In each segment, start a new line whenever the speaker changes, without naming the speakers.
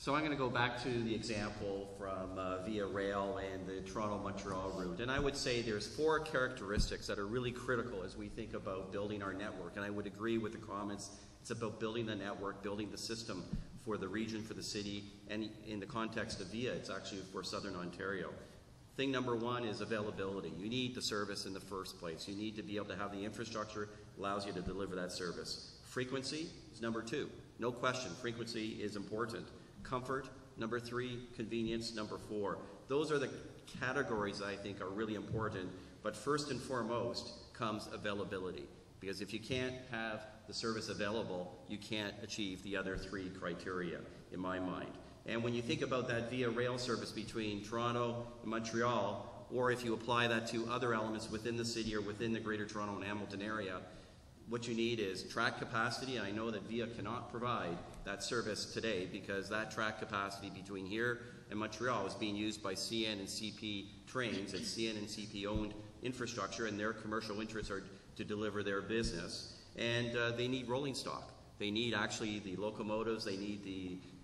So I'm going to go back to the example from Via Rail and the Toronto-Montreal route. And I would say there's 4 characteristics that are really critical as we think about building our network. And I would agree with the comments. It's about building the network, building the system for the region, for the city, and in the context of Via, it's actually for Southern Ontario. Thing number 1 is availability. You need the service in the first place. You need to be able to have the infrastructure that allows you to deliver that service. Frequency is number 2. No question, frequency is important. Comfort, number 3, convenience, number 4. Those are the categories I think are really important, but first and foremost comes availability. Because if you can't have the service available, you can't achieve the other 3 criteria, in my mind. And when you think about that Via Rail service between Toronto and Montreal, or if you apply that to other elements within the city or within the Greater Toronto and Hamilton area, what you need is track capacity. I know that Via cannot provide that service today because that track capacity between here and Montreal is being used by CN and CP trains. It's CN and CP owned infrastructure, and their commercial interests are to deliver their business. And they need rolling stock. They need actually the locomotives, they need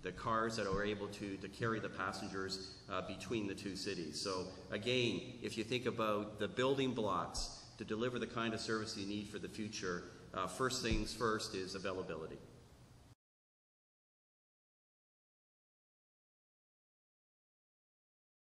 the cars that are able to carry the passengers between the 2 cities. So again, if you think about the building blocks to deliver the kind of service you need for the future, first things first is availability.